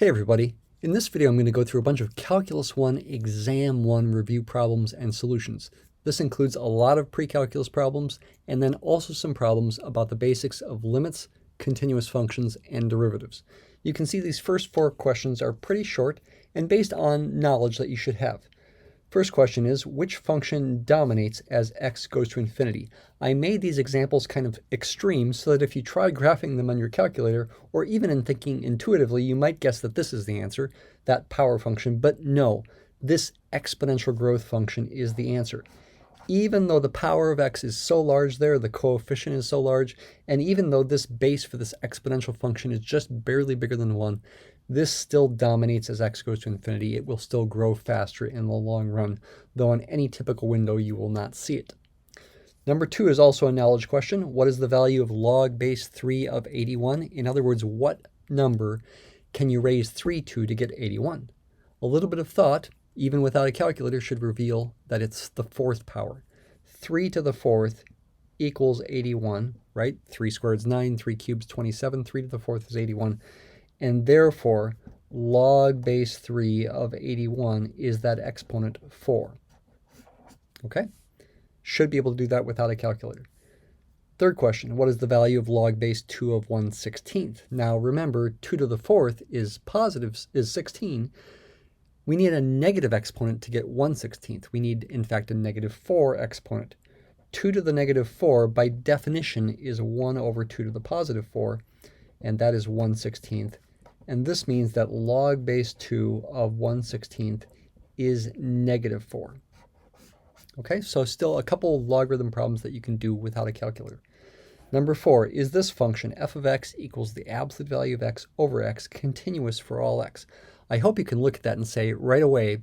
Hey everybody, in this video I'm going to go through a bunch of Calculus 1 Exam 1 review problems and solutions. This includes a lot of pre-calculus problems and then also some problems about the basics of limits, continuous functions, and derivatives. You can see these first four questions are pretty short and based on knowledge that you should have. First question is, which function dominates as x goes to infinity? I made these examples kind of extreme so that if you try graphing them on your calculator, or even in thinking intuitively, you might guess that this is the answer, that power function, but no, this exponential growth function is the answer. Even though the power of x is so large there, the coefficient is so large, and even though this base for this exponential function is just barely bigger than 1, this still dominates as x goes to infinity. It will still grow faster in the long run, though on any typical window you will not see it. Number 2 is also a knowledge question. What is the value of log base 3 of 81? In other words, what number can you raise 3 to get 81? A little bit of thought, even without a calculator, should reveal that it's the fourth power. 3 to the fourth equals 81, right? 3 squared is 9, 3 cubed is 27, 3 to the fourth is 81. And therefore, log base 3 of 81 is that exponent 4. Okay? Should be able to do that without a calculator. Third question, what is the value of log base 2 of 1/16? Now remember, 2 to the fourth is 16. We need a negative exponent to get 1/16. We need, in fact, a negative 4 exponent. 2 to the negative 4, by definition, is 1 over 2 to the positive 4, and that is 1/16. And this means that log base 2 of 1/16 is negative 4. Okay, so still a couple of logarithm problems that you can do without a calculator. Number 4, is this function f of x equals the absolute value of x over x continuous for all x? I hope you can look at that and say right away,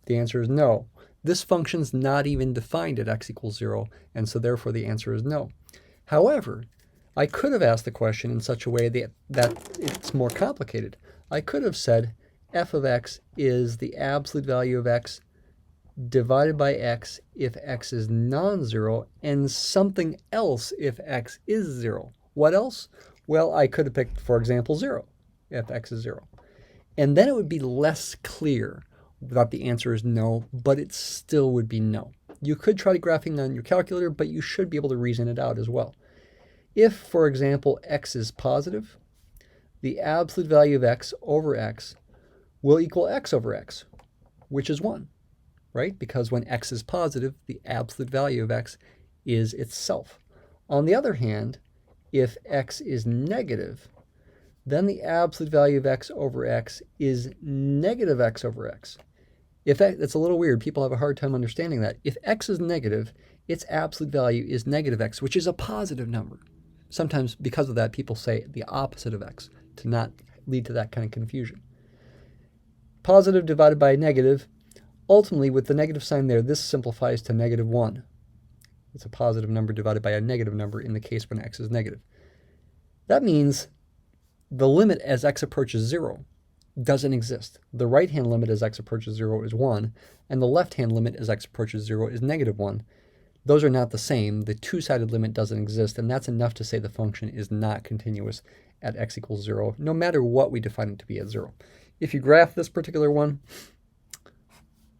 the answer is no. This function's not even defined at x equals 0, and so therefore the answer is no. However, I could have asked the question in such a way that it's more complicated. I could have said f of x is the absolute value of x divided by x if x is non-zero and something else if x is 0. What else? Well, I could have picked, for example, 0 if x is 0. And then it would be less clear that the answer is no, but it still would be no. You could try graphing on your calculator, but you should be able to reason it out as well. If, for example, x is positive, the absolute value of x over x will equal x over x, which is 1, right? Because when x is positive, the absolute value of x is itself. On the other hand, if x is negative, then the absolute value of x over x is negative x over x. That's a little weird. People have a hard time understanding that. If x is negative, its absolute value is negative x, which is a positive number. Sometimes because of that, people say the opposite of x to not lead to that kind of confusion. Positive divided by negative, ultimately with the negative sign there, this simplifies to negative 1. It's a positive number divided by a negative number in the case when x is negative. That means the limit as x approaches 0 doesn't exist. The right-hand limit as x approaches 0 is 1, and the left-hand limit as x approaches 0 is negative 1. Those are not the same. The two-sided limit doesn't exist, and that's enough to say the function is not continuous at x equals 0, no matter what we define it to be at 0. If you graph this particular one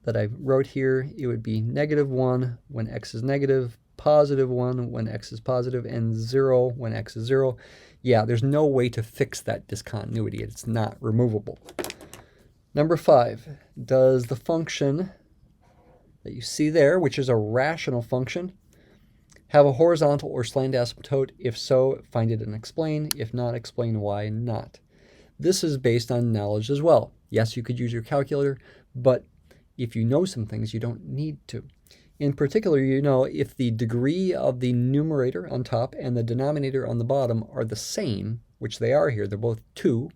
that I wrote here, it would be negative 1 when x is negative, positive 1 when x is positive, and 0 when x is 0. Yeah, there's no way to fix that discontinuity. It's not removable. Number 5, does the function that you see there, which is a rational function, have a horizontal or slant asymptote? If so, find it and explain. If not, explain why not. This is based on knowledge as well. Yes, you could use your calculator, but if you know some things, you don't need to. In particular, you know if the degree of the numerator on top and the denominator on the bottom are the same, which they are here, they're both 2,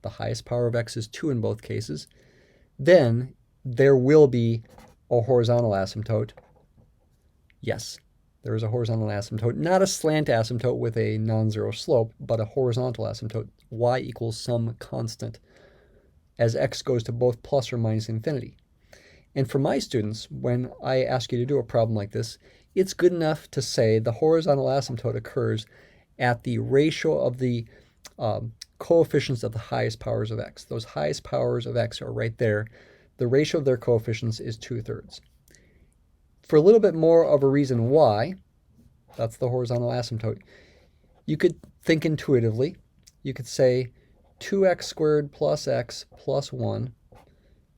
the highest power of x is 2 in both cases, then there will be a horizontal asymptote. Yes, there is a horizontal asymptote, not a slant asymptote with a non-zero slope, but a horizontal asymptote, y equals some constant, as x goes to both plus or minus infinity. And for my students, when I ask you to do a problem like this, it's good enough to say the horizontal asymptote occurs at the ratio of the coefficients of the highest powers of x. Those highest powers of x are right there. The ratio of their coefficients is 2/3. For a little bit more of a reason why, that's the horizontal asymptote, you could think intuitively. You could say 2x squared plus x plus 1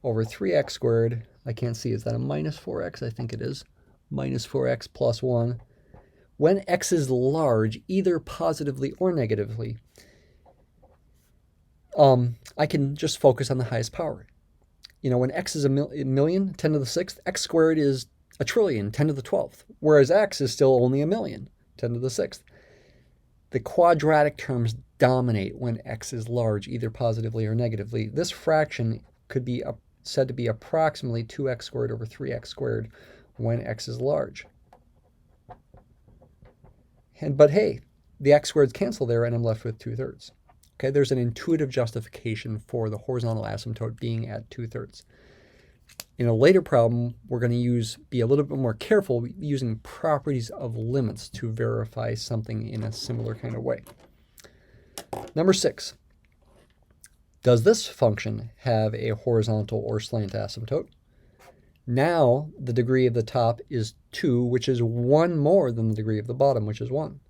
over 3x squared. I can't see, is that a minus 4x? I think it is. Minus 4x plus 1. When x is large, either positively or negatively, I can just focus on the highest power. You know, when x is a million, 10 to the 6th, x squared is a trillion, 10 to the 12th, whereas x is still only a million, 10 to the 6th. The quadratic terms dominate when x is large, either positively or negatively. This fraction could be said to be approximately 2x squared over 3x squared when x is large. But hey, the x squareds cancel there, and I'm left with 2/3. Okay, there's an intuitive justification for the horizontal asymptote being at 2/3. In a later problem, we're going to be a little bit more careful using properties of limits to verify something in a similar kind of way. Number 6. Does this function have a horizontal or slant asymptote? Now the degree of the top is 2, which is 1 more than the degree of the bottom, which is 1.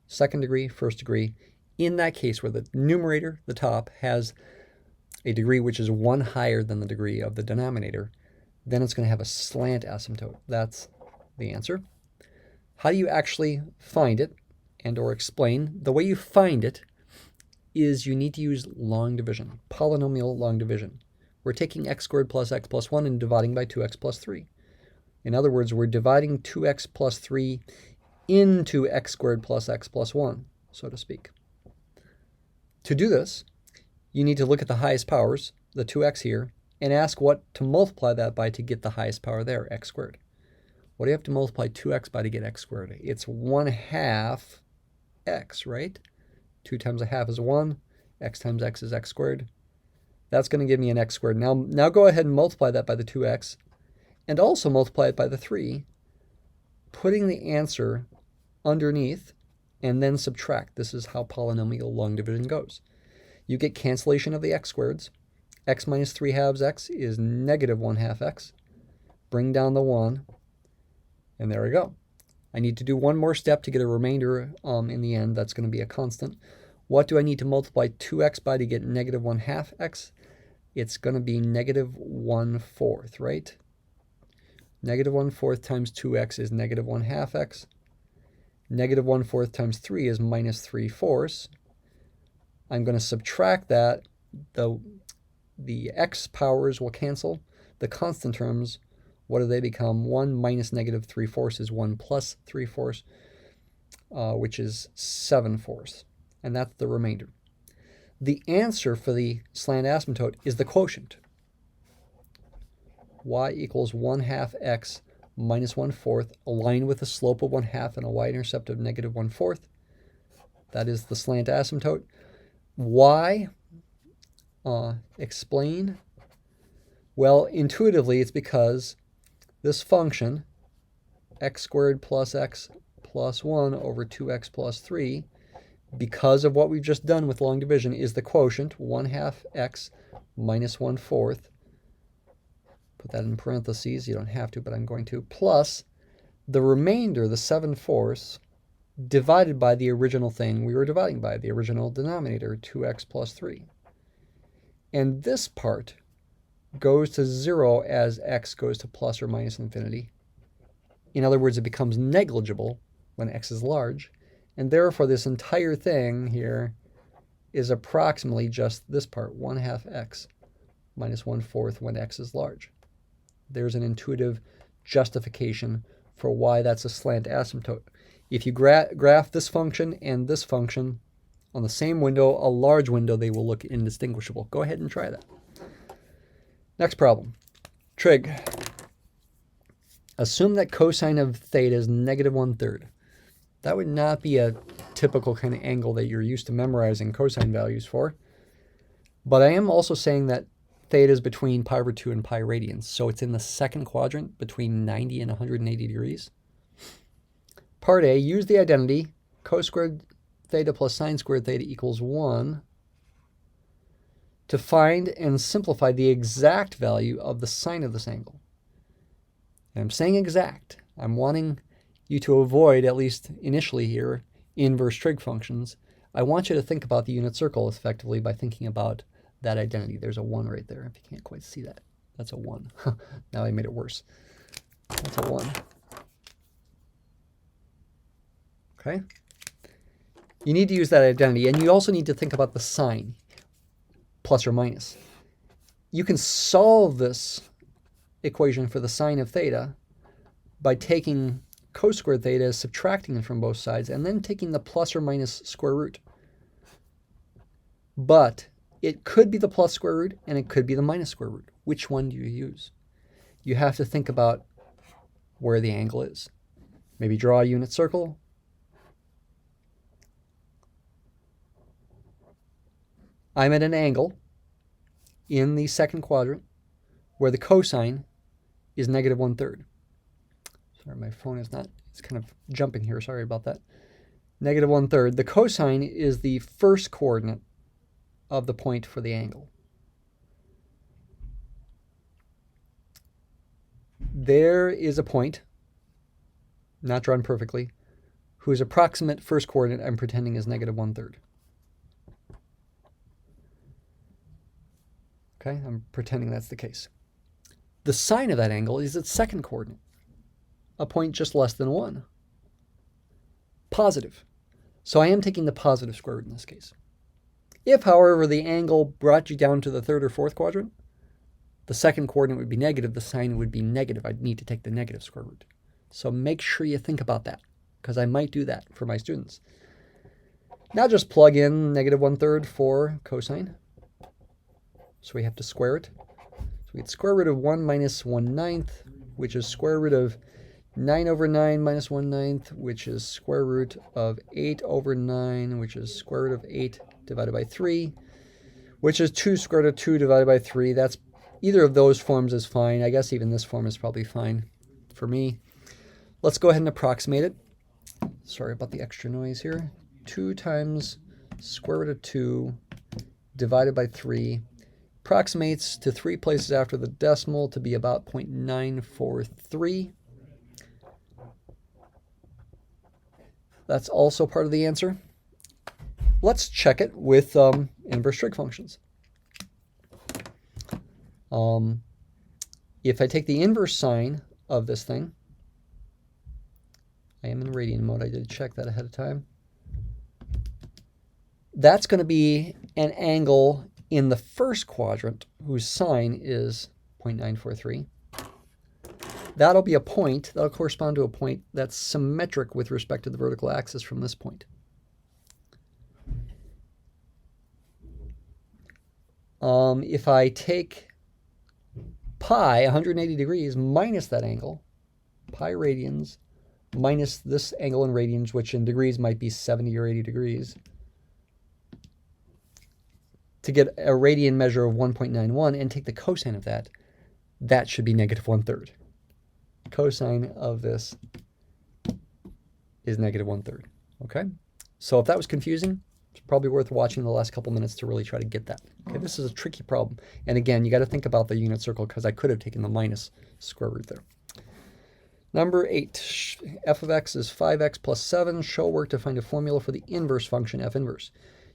Second degree, first degree. In that case where the numerator, the top, has a degree which is 1 higher than the degree of the denominator, then it's going to have a slant asymptote. That's the answer. How do you actually find it and or explain? The way you find it is you need to use long division, polynomial long division. We're taking x squared plus x plus 1 and dividing by 2x plus 3. In other words, we're dividing 2x plus 3 into x squared plus x plus 1, so to speak. To do this, you need to look at the highest powers, the 2x here, and ask what to multiply that by to get the highest power there, x squared. What do you have to multiply 2x by to get x squared? It's 1/2 x, right? 2 times a half is 1. X times x is x squared. That's going to give me an x squared. Now go ahead and multiply that by the 2x, and also multiply it by the 3, putting the answer underneath, and then subtract. This is how polynomial long division goes. You get cancellation of the x squareds. X minus 3/2 x is negative 1/2 x. Bring down the 1, and there we go. I need to do one more step to get a remainder in the end. That's going to be a constant. What do I need to multiply 2x by to get negative 1/2 x? It's going to be negative 1/4, right? Negative 1/4 times 2x is negative 1/2 x. Negative 1/4 times 3 is minus 3/4. I'm going to subtract that. The x powers will cancel. The constant terms, what do they become? 1 minus negative 3/4 is 1 plus 3/4, which is 7/4. And that's the remainder. The answer for the slant asymptote is the quotient. Y equals 1/2 x minus 1/4, aligned with a slope of 1/2 and a y-intercept of negative 1/4. That is the slant asymptote. Why? Explain. Well, intuitively, it's because this function, x squared plus x plus 1 over 2x plus 3, because of what we've just done with long division, is the quotient, 1/2 x minus 1/4. Put that in parentheses. You don't have to, but I'm going to. Plus the remainder, the 7/4, divided by the original thing we were dividing by, the original denominator, 2x plus 3. And this part goes to 0 as x goes to plus or minus infinity. In other words, it becomes negligible when x is large. And therefore, this entire thing here is approximately just this part, 1/2 x minus 1/4 when x is large. There's an intuitive justification for why that's a slant asymptote. If you graph this function and this function on the same window, a large window, they will look indistinguishable. Go ahead and try that. Next problem. Trig. Assume that cosine of theta is negative 1/3. That would not be a typical kind of angle that you're used to memorizing cosine values for. But I am also saying that theta is between pi over 2 and pi radians. So it's in the second quadrant between 90 and 180 degrees. Part A, use the identity cos squared theta plus sine squared theta equals 1 to find and simplify the exact value of the sine of this angle. And I'm saying exact. I'm wanting you to avoid, at least initially here, inverse trig functions. I want you to think about the unit circle effectively by thinking about that identity. There's a 1 right there, if you can't quite see that. That's a 1. Now I made it worse. That's a 1. Okay? You need to use that identity, and you also need to think about the sign, plus or minus. You can solve this equation for the sine of theta by taking cosquared theta, subtracting it from both sides, and then taking the plus or minus square root. But it could be the plus square root, and it could be the minus square root. Which one do you use? You have to think about where the angle is. Maybe draw a unit circle. I'm at an angle in the second quadrant where the cosine is negative 1/3. Sorry, my phone is not, it's kind of jumping here. Sorry about that. Negative 1/3. The cosine is the first coordinate of the point for the angle. There is a point, not drawn perfectly, whose approximate first coordinate I'm pretending is negative 1/3. Okay, I'm pretending that's the case. The sine of that angle is its second coordinate, a point just less than 1. Positive. So I am taking the positive square root in this case. If, however, the angle brought you down to the third or fourth quadrant, the second coordinate would be negative, the sine would be negative. I'd need to take the negative square root. So make sure you think about that, because I might do that for my students. Now just plug in negative 1/3 for cosine. So we have to square it. So we get square root of 1 minus 1/9, which is square root of 9 over 9 minus 1/9, which is square root of 8 over 9, which is square root of 8 divided by 3, which is 2 square root of 2 divided by 3. That's either of those forms is fine. I guess even this form is probably fine for me. Let's go ahead and approximate it. Sorry about the extra noise here. 2 times square root of 2 divided by 3 approximates to 3 places after the decimal to be about 0.943. That's also part of the answer. Let's check it with inverse trig functions. If I take the inverse sine of this thing, I am in radian mode, I did check that ahead of time. That's going to be an angle in the first quadrant whose sine is 0.943. That'll be a point, that'll correspond to a point that's symmetric with respect to the vertical axis from this point. If I take pi, 180 degrees, minus that angle, pi radians, minus this angle in radians, which in degrees might be 70 or 80 degrees, to get a radian measure of 1.91 and take the cosine of that, that should be negative 1/3. Cosine of this is negative 1/3. Okay? So if that was confusing, it's probably worth watching the last couple minutes to really try to get that. Okay, this is a tricky problem. And again, you got to think about the unit circle because I could have taken the minus square root there. Number 8, f of x is 5x plus 7. Show work to find a formula for the inverse function f inverse.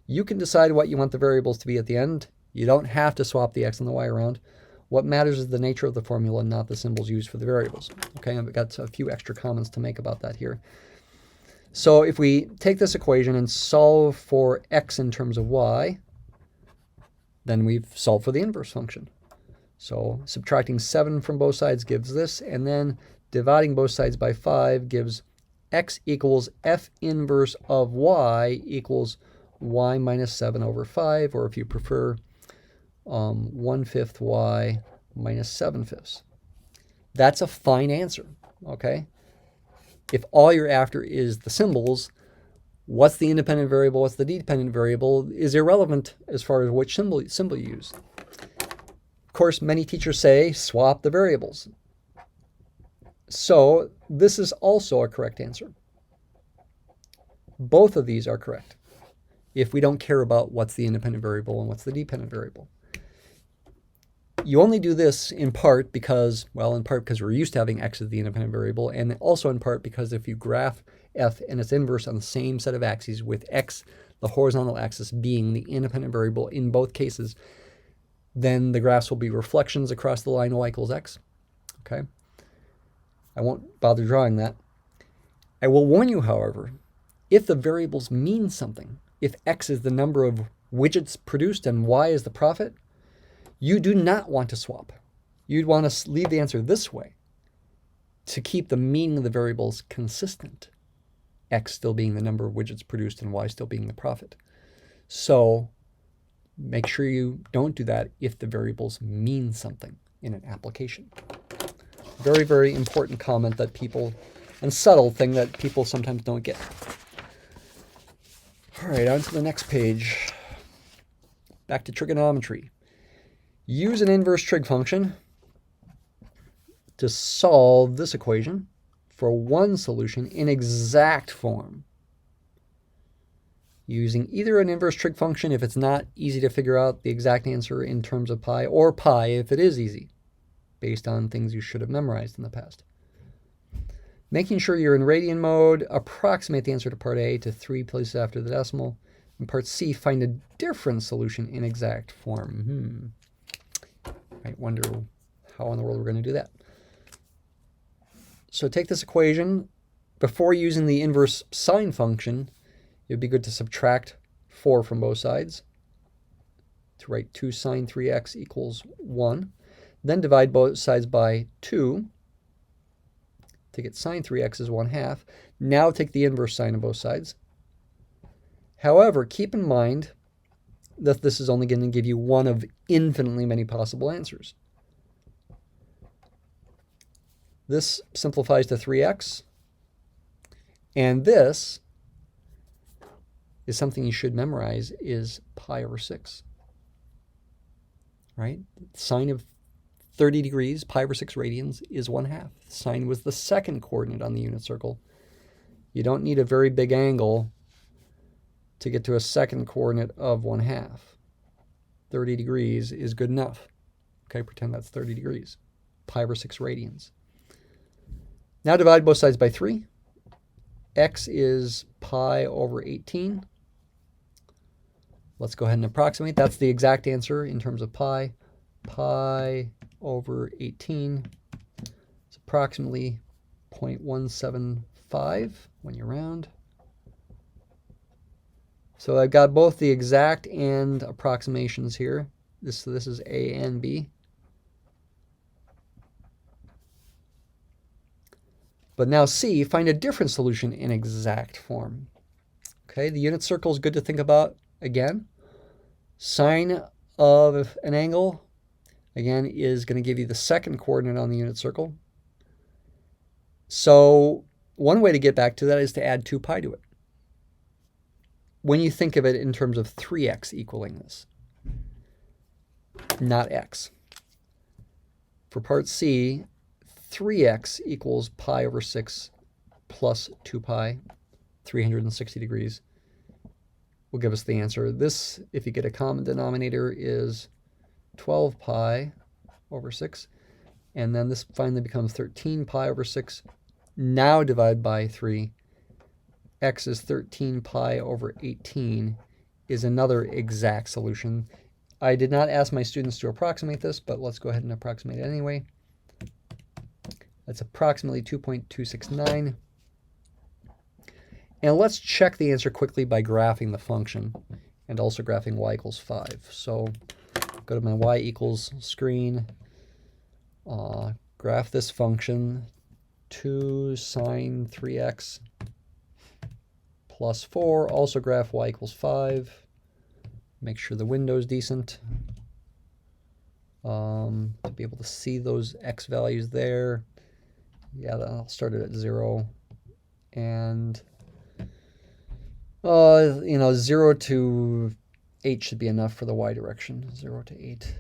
You can decide what you want the variables to be at the end. You don't have to swap the x and the y around. What matters is the nature of the formula, not the symbols used for the variables. Okay, I've got a few extra comments to make about that here. So if we take this equation and solve for x in terms of y, then we've solved for the inverse function. So subtracting 7 from both sides gives this, and then dividing both sides by 5 gives x equals f inverse of y equals y minus 7 over 5, or if you prefer, 1/5 y minus 7/5. That's a fine answer, okay? If all you're after is the symbols, what's the independent variable, what's the dependent variable is irrelevant as far as which symbol you use. Of course, many teachers say swap the variables. So this is also a correct answer. Both of these are correct if we don't care about what's the independent variable and what's the dependent variable. You only do this in part because, well, in part because we're used to having x as the independent variable, and also in part because if you graph f and its inverse on the same set of axes with x, the horizontal axis, being the independent variable in both cases, then the graphs will be reflections across the line y equals x. Okay? I won't bother drawing that. I will warn you, however, if the variables mean something, if x is the number of widgets produced and y is the profit, you do not want to swap. You'd want to leave the answer this way to keep the meaning of the variables consistent, x still being the number of widgets produced and y still being the profit. So make sure you don't do that if the variables mean something in an application. Very, very important comment that people, and subtle thing that people sometimes don't get. All right, on to the next page. Back to trigonometry. Use an inverse trig function to solve this equation for one solution in exact form. Using either an inverse trig function if it's not easy to figure out the exact answer in terms of pi, or pi if it is easy, based on things you should have memorized in the past. Making sure you're in radian mode, approximate the answer to part A to 3 places after the decimal. In part C, find a different solution in exact form. Might wonder how in the world we're going to do that. So take this equation. Before using the inverse sine function, it would be good to subtract 4 from both sides to write 2 sine 3x equals 1. Then divide both sides by 2 to get sine 3x is 1/2. Now take the inverse sine of both sides. However, keep in mind that this is only going to give you one of infinitely many possible answers. This simplifies to 3x, and this is something you should memorize, is pi over 6, right? Sine of 30 degrees, pi over 6 radians, is 1/2. Sine was the second coordinate on the unit circle. You don't need a very big angle to get to a second coordinate of 1/2. 30 degrees is good enough. Okay, pretend that's 30 degrees. Pi over 6 radians. Now divide both sides by 3. X is pi over 18. Let's go ahead and approximate. That's the exact answer in terms of pi. Pi over 18 is approximately 0.175 when you round. So I've got both the exact and approximations here. This is A and B. But now C, find a different solution in exact form. Okay, the unit circle is good to think about again. Sine of an angle, again, is going to give you the second coordinate on the unit circle. So one way to get back to that is to add 2 pi to it, when you think of it in terms of 3x equaling this, not x. For part C, 3x equals pi over 6 plus 2 pi, 360 degrees, will give us the answer. This, if you get a common denominator, is 12 pi over 6. And then this finally becomes 13 pi over 6. Now divide by 3. X is 13 pi over 18 is another exact solution. I did not ask my students to approximate this, but let's go ahead and approximate it anyway. That's approximately 2.269. And let's check the answer quickly by graphing the function and also graphing y equals 5. So go to my y equals screen, graph this function, 2 sine 3x plus 4, also graph y equals 5. Make sure the window's decent to be able to see those x values there. Yeah, I'll start it at 0. And, 0 to 8 should be enough for the y direction, 0 to 8.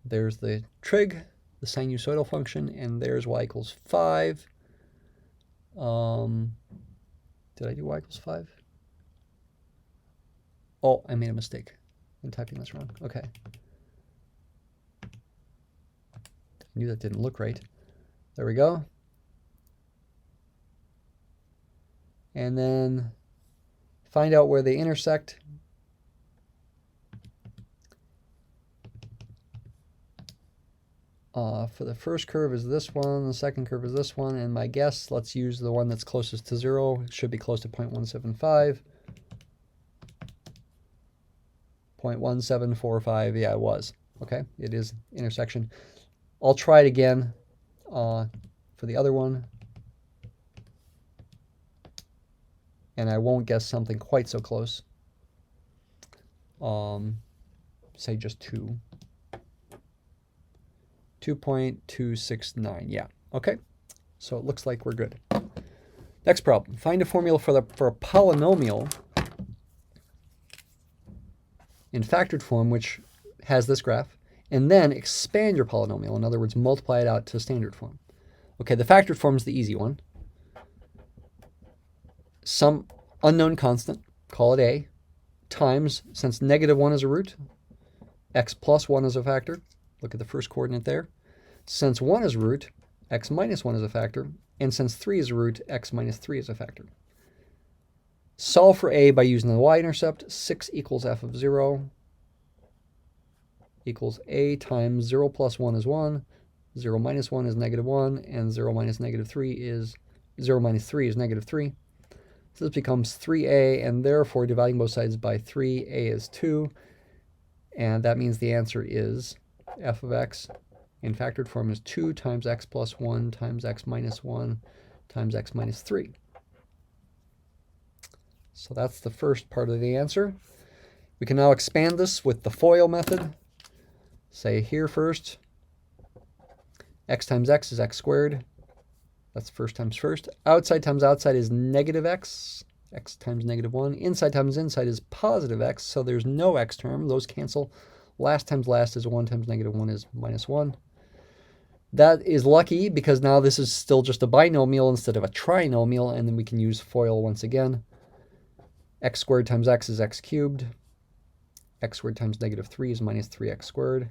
There's the trig, the sinusoidal function, and there's y equals 5. Did I do y equals 5? Oh, I made a mistake in typing this wrong. Okay. I knew that didn't look right. There we go. And then find out where they intersect. For the first curve is this one, the second curve is this one, and my guess, let's use the one that's closest to 0. It should be close to 0.175. 0.1745, yeah, it was. Okay, it is intersection. I'll try it again for the other one. And I won't guess something quite so close. Say just 2. 2.269, yeah. Okay, so it looks like we're good. Next problem, find a formula for a polynomial in factored form, which has this graph, and then expand your polynomial. In other words, multiply it out to standard form. Okay, the factored form is the easy one. Some unknown constant, call it a, times, since -1 is a root, x plus 1 is a factor. Look at the first coordinate there. Since 1 is a root, x minus 1 is a factor. And since 3 is a root, x minus 3 is a factor. Solve for a by using the y-intercept. 6 equals f of 0 equals a times 0 plus 1 is 1, 0 minus 1 is -1, and 0 minus -3 is 0 minus 3 is -3. So this becomes 3a, and therefore dividing both sides by 3, a is 2. And that means the answer is f of x in factored form is 2 times x plus 1 times x minus 1 times x minus 3. So that's the first part of the answer. We can now expand this with the FOIL method. Say here first, x times x is x squared. That's first times first. Outside times outside is negative x. X times -1. Inside times inside is positive x, so there's no x term. Those cancel. Last times last is 1 times -1 is -1. That is lucky because now this is still just a binomial instead of a trinomial, and then we can use FOIL once again. X squared times x is x cubed. X squared times -3 is minus 3x squared.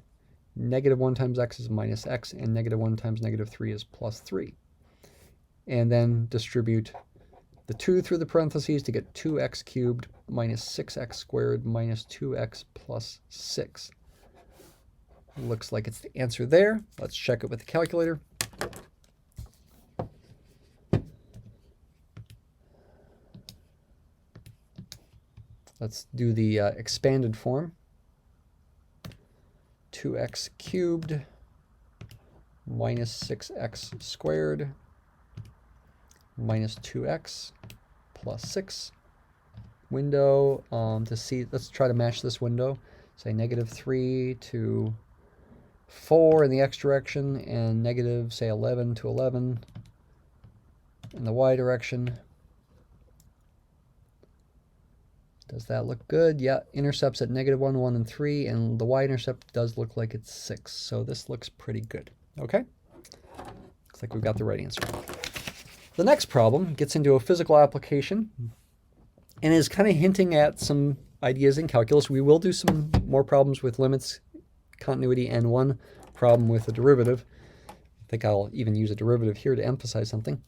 -1 times x is minus x, and -1 times -3 is plus 3. And then distribute the 2 through the parentheses to get 2x cubed minus 6x squared minus 2x plus 6. Looks like it's the answer there. Let's check it with the calculator. Let's do the expanded form. 2x cubed minus 6x squared minus 2x plus 6. Window, to see, let's try to match this window. Say -3 to 4 in the x direction, and negative, say 11 to 11 in the y direction. Does that look good? Yeah, intercepts at -1, 1, and 3, and the y-intercept does look like it's 6. So this looks pretty good. Okay? Looks like we've got the right answer. The next problem gets into a physical application and is kind of hinting at some ideas in calculus. We will do some more problems with limits, continuity, and one problem with a derivative. I think I'll even use a derivative here to emphasize something.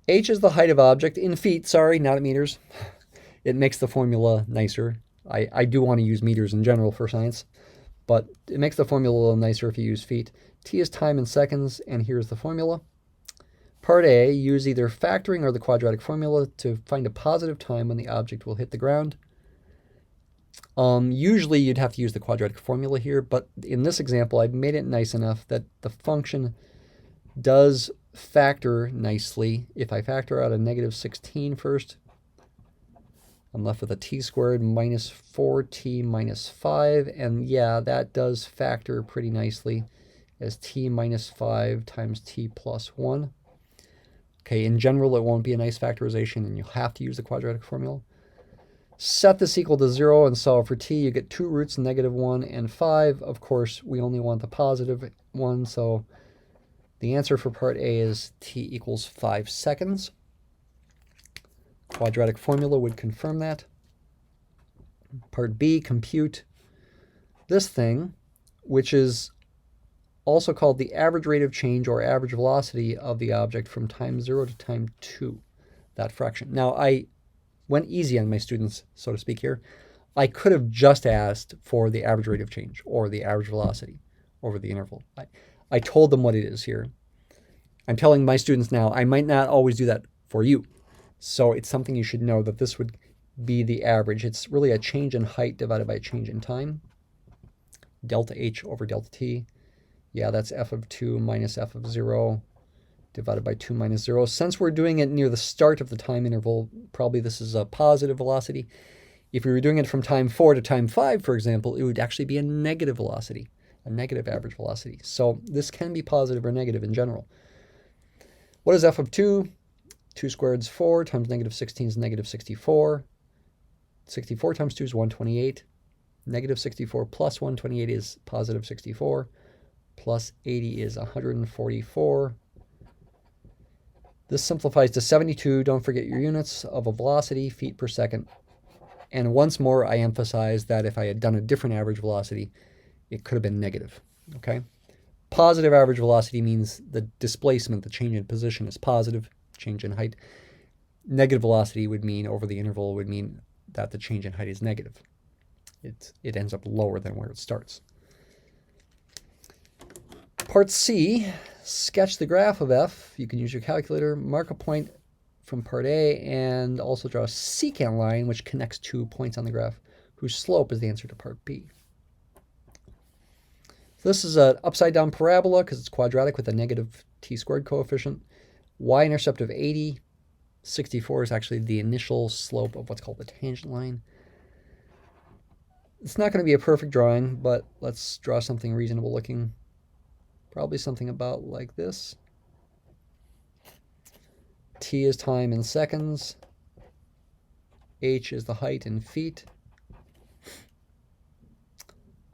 H is the height of object in feet, sorry, not at meters. It makes the formula nicer. I do want to use meters in general for science, but it makes the formula a little nicer if you use feet. T is time in seconds, and here's the formula. Part A, use either factoring or the quadratic formula to find a positive time when the object will hit the ground. Usually you'd have to use the quadratic formula here, but in this example I've made it nice enough that the function does factor nicely. If I factor out a -16 first, I'm left with a t squared minus 4t minus 5, and yeah, that does factor pretty nicely as t minus 5 times t plus 1. Okay, in general, it won't be a nice factorization, and you'll have to use the quadratic formula. Set this equal to 0 and solve for t. You get two roots, -1 and 5. Of course, we only want the positive one, so the answer for part A is t equals 5 seconds. Quadratic formula would confirm that. Part B, compute this thing, which is also called the average rate of change or average velocity of the object from time 0 to time 2, that fraction. Now, I went easy on my students, so to speak here. I could have just asked for the average rate of change or the average velocity over the interval. I told them what it is here. I'm telling my students now, I might not always do that for you. So it's something you should know that this would be the average. It's really a change in height divided by a change in time. Delta H over delta T. Yeah, that's f of 2 minus f of 0 divided by 2 minus 0. Since we're doing it near the start of the time interval, probably this is a positive velocity. If we were doing it from time 4 to time 5, for example, it would actually be a negative velocity, a negative average velocity. So this can be positive or negative in general. What is f of 2? 2 squared is 4 times negative 16 is negative 64. 64 times 2 is 128. Negative 64 plus 128 is positive 64. Plus 80 is 144. This simplifies to 72, don't forget your units, of a velocity, feet per second. And once more, I emphasize that if I had done a different average velocity, it could have been negative, okay? Positive average velocity means the displacement, the change in position is positive, change in height. Negative velocity would mean, over the interval, would mean that the change in height is negative. It ends up lower than where it starts. Part C, sketch the graph of f. You can use your calculator, mark a point from part A, and also draw a secant line which connects 2 points on the graph, whose slope is the answer to part B. So this is an upside-down parabola because it's quadratic with a negative t squared coefficient. Y-intercept of 80. 64 is actually the initial slope of what's called the tangent line. It's not going to be a perfect drawing, but let's draw something reasonable looking. Probably something about like this. T is time in seconds. H is the height in feet.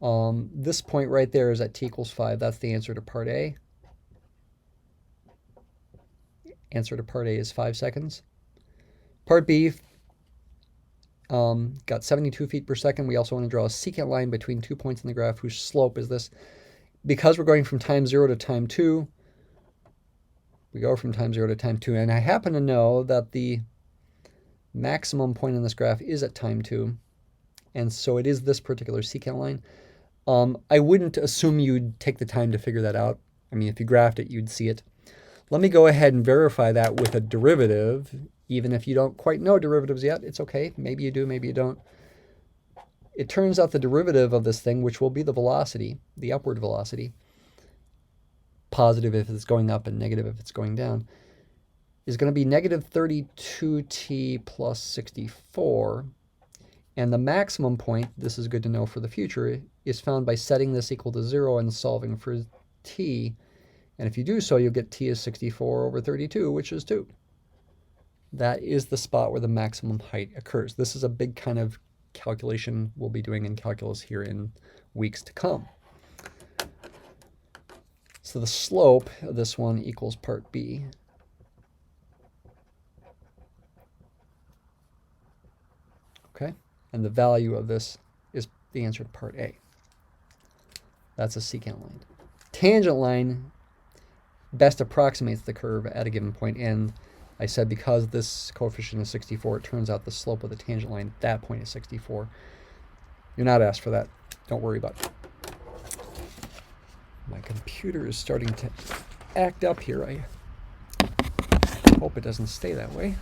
This point right there is at t equals 5. That's the answer to part A. Answer to part A is 5 seconds. Part B got 72 feet per second. We also want to draw a secant line between 2 points in the graph whose slope is this. Because we're going from time 0 to time 2, we go from time 0 to time 2. And I happen to know that the maximum point in this graph is at time 2. And so it is this particular secant line. I wouldn't assume you'd take the time to figure that out. I mean, if you graphed it, you'd see it. Let me go ahead and verify that with a derivative. Even if you don't quite know derivatives yet, it's okay. Maybe you do, maybe you don't. It turns out the derivative of this thing, which will be the velocity, the upward velocity, positive if it's going up and negative if it's going down, is going to be negative 32t plus 64. And the maximum point, this is good to know for the future, is found by setting this equal to 0 and solving for t. And if you do so, you'll get t is 64 over 32, which is 2. That is the spot where the maximum height occurs. This is a big kind of calculation we'll be doing in calculus here in weeks to come. So the slope of this one equals part B. Okay, and the value of this is the answer to part A. That's a secant line. Tangent line best approximates the curve at a given point, and I said because this coefficient is 64, it turns out the slope of the tangent line at that point is 64. You're not asked for that. Don't worry about it. My computer is starting to act up here. I hope it doesn't stay that way.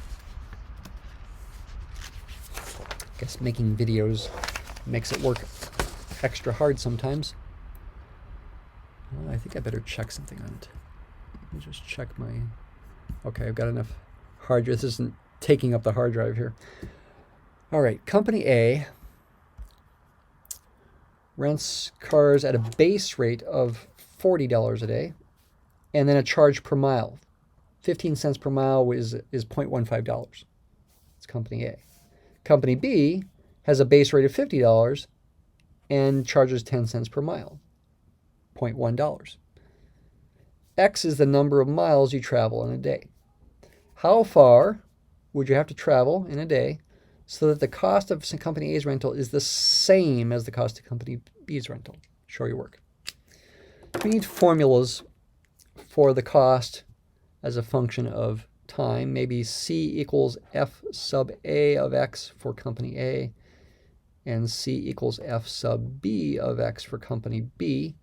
I guess making videos makes it work extra hard sometimes. Well, I think I better check something on it. Let me just check my... Okay, I've got enough hard drive. This isn't taking up the hard drive here. All right, Company A rents cars at a base rate of $40 a day, and then a charge per mile. 15 cents per mile is $0.15. It's Company A. Company B has a base rate of $50 and charges 10 cents per mile, $0.1. X is the number of miles you travel in a day. How far would you have to travel in a day so that the cost of company A's rental is the same as the cost of company B's rental. Show your work. We need formulas for the cost as a function of time. Maybe C equals F sub A of X for company A, and C equals F sub B of X for company B.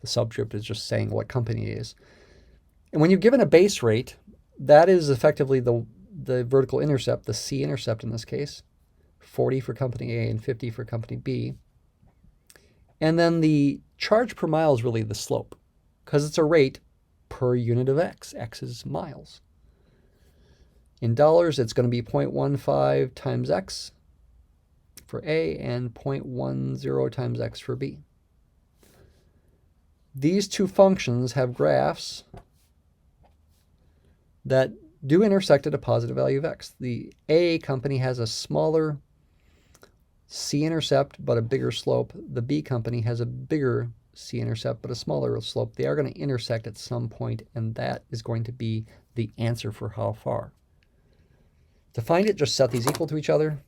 The subscript is just saying what company it is. And when you're given a base rate, that is effectively the vertical intercept, the C intercept in this case, 40 for company A and 50 for company B. And then the charge per mile is really the slope, because it's a rate per unit of X. X is miles. In dollars, it's going to be 0.15 times X for A and 0.10 times X for B. These two functions have graphs that do intersect at a positive value of X. The A company has a smaller C-intercept but a bigger slope. The B company has a bigger C-intercept but a smaller slope. They are going to intersect at some point, and that is going to be the answer for how far. To find it, just set these equal to each other.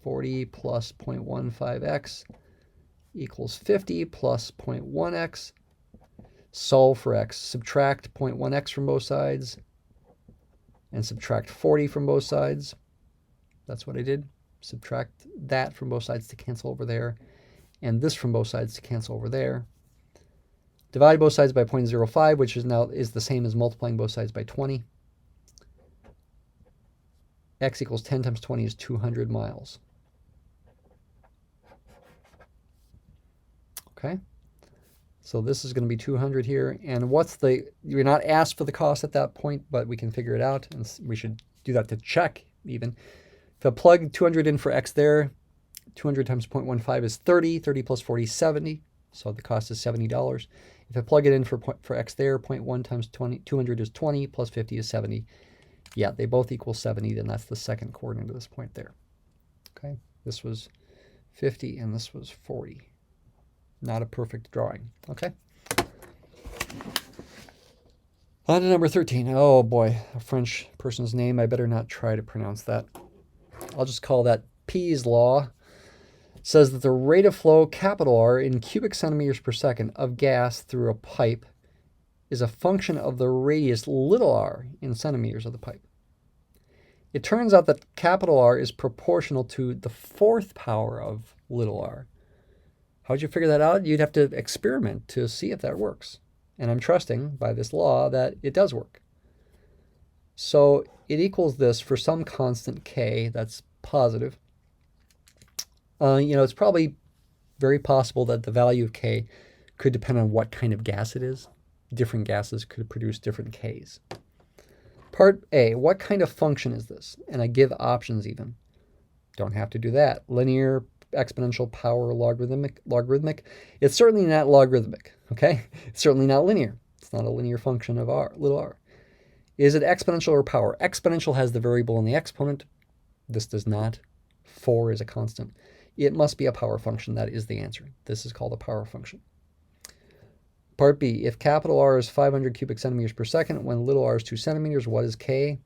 40 plus 0.15x equals 50 plus 0.1x. Solve for x. Subtract 0.1x from both sides and subtract 40 from both sides. That's what I did. Subtract that from both sides to cancel over there, and this from both sides to cancel over there. Divide both sides by 0.05, which is the same as multiplying both sides by 20. X equals 10 times 20 is 200 miles. Okay, so this is going to be 200 here. And you're not asked for the cost at that point, but we can figure it out, and we should do that to check even. If I plug 200 in for X there, 200 times 0.15 is 30. 30 plus 40 is 70. So the cost is $70. If I plug it in for X there, 0.1 times 200 is 20, plus 50 is 70. Yeah, they both equal 70, then that's the second coordinate of this point there. Okay, this was 50 and this was 40. Not a perfect drawing. Okay. On to number 13. Oh boy, a French person's name. I better not try to pronounce that. I'll just call that P's law. It says that the rate of flow, capital R, in cubic centimeters per second of gas through a pipe is a function of the radius, little r, in centimeters of the pipe. It turns out that capital R is proportional to the fourth power of little r. How'd you figure that out? You'd have to experiment to see if that works. And I'm trusting by this law that it does work. So it equals this for some constant k that's positive. It's probably very possible that the value of k could depend on what kind of gas it is. Different gases could produce different k's. Part A, what kind of function is this? And I give options even. Don't have to do that. Linear, exponential, power, logarithmic. It's certainly not logarithmic, okay? It's certainly not linear. It's not a linear function of r, little r. Is it exponential or power? Exponential has the variable in the exponent. This does not. 4 is a constant. It must be a power function. That is the answer. This is called a power function. Part B, if capital R is 500 cubic centimeters per second, when little r is 2 centimeters, what is k?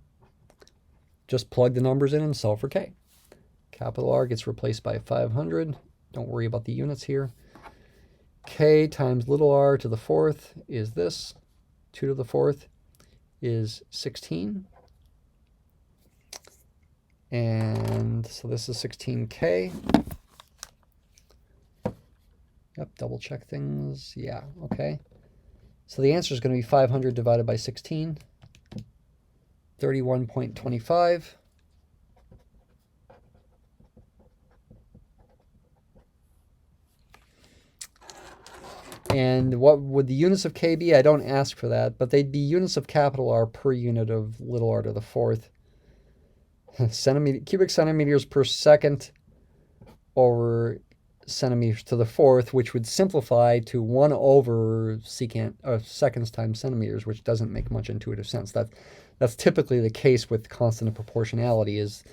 Just plug the numbers in and solve for k. Capital R gets replaced by 500. Don't worry about the units here. K times little r to the fourth is this. 2 to the fourth is 16. And so this is 16k. Yep, double check things. Yeah, okay. So the answer is going to be 500 divided by 16. 31.25. And what would the units of k be? I don't ask for that, but they'd be units of capital R per unit of little r to the fourth. Cubic centimeters per second over centimeters to the fourth, which would simplify to 1 over secant seconds times centimeters, which doesn't make much intuitive sense. That's typically the case with constant of proportionality is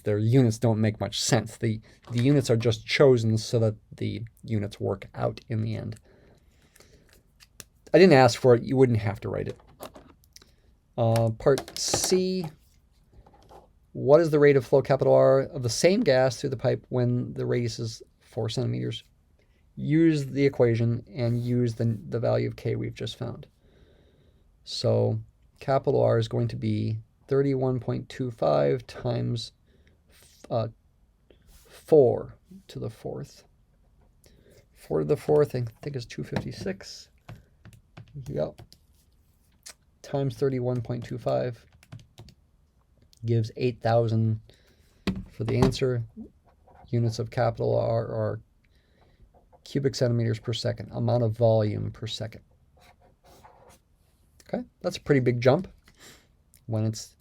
their units don't make much sense. The units are just chosen so that the units work out in the end. I didn't ask for it. You wouldn't have to write it. Part C, What is the rate of flow capital R of the same gas through the pipe when the radius is 4 centimeters? Use the equation and use the value of K we've just found. So capital R is going to be 31.25 times 4 to the fourth. 4 to the fourth, I think is 256. Yep. Times 31.25 gives 8,000 for the answer. Units of capital R are cubic centimeters per second, amount of volume per second. Okay, that's a pretty big jump. When it's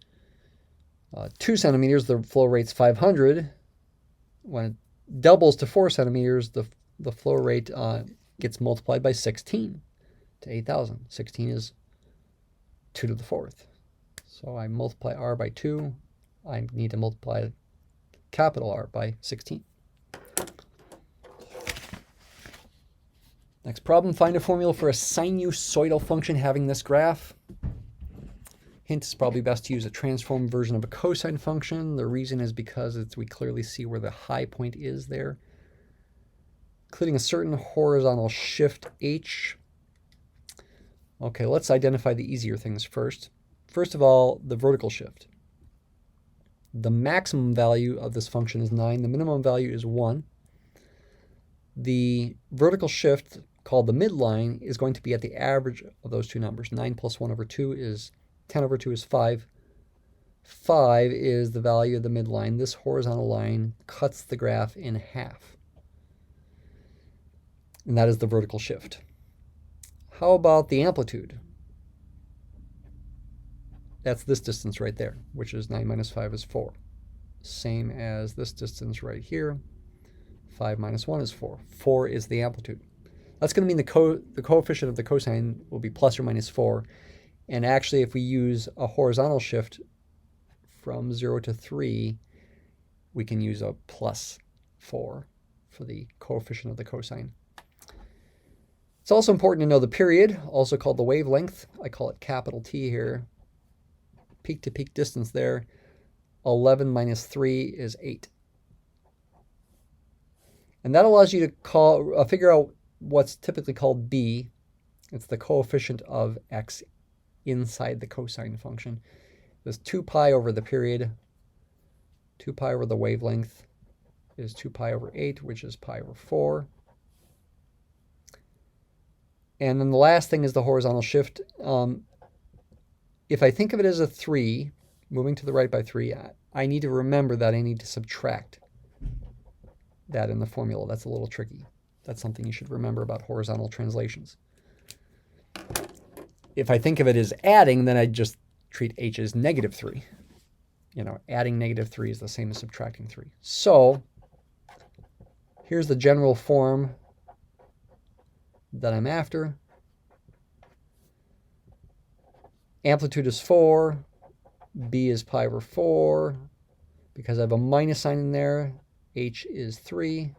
2 centimeters, the flow rate's 500. When it doubles to 4 centimeters, the flow rate gets multiplied by 16 to 8,000. 16 is 2 to the fourth. So I multiply R by 2. I need to multiply capital R by 16. Next problem, find a formula for a sinusoidal function having this graph. Hint, it's probably best to use a transformed version of a cosine function. The reason is because we clearly see where the high point is there, including a certain horizontal shift h. Okay, let's identify the easier things first. First of all, the vertical shift. The maximum value of this function is 9. The minimum value is 1. The vertical shift, called the midline, is going to be at the average of those two numbers. 9 plus 1 over 2 is 10 over 2 is 5. 5 is the value of the midline. This horizontal line cuts the graph in half. And that is the vertical shift. How about the amplitude? That's this distance right there, which is 9 minus 5 is 4. Same as this distance right here. 5 minus 1 is 4. 4 is the amplitude. That's going to mean the coefficient of the cosine will be plus or minus 4. And actually, if we use a horizontal shift from 0 to 3, we can use a plus 4 for the coefficient of the cosine. It's also important to know the period, also called the wavelength. I call it capital T here. Peak to peak distance there. 11 minus 3 is 8. And that allows you to figure out what's typically called B. It's the coefficient of x inside the cosine function. There's 2 pi over the period. 2 pi over the wavelength is 2 pi over 8, which is pi over 4. And then the last thing is the horizontal shift. If I think of it as a 3, moving to the right by 3, I need to remember that I need to subtract that in the formula. That's a little tricky. That's something you should remember about horizontal translations. If I think of it as adding, then I just treat h as negative 3. Adding negative 3 is the same as subtracting 3. So here's the general form that I'm after. Amplitude is 4. B is pi over 4. Because I have a minus sign in there, h is 3.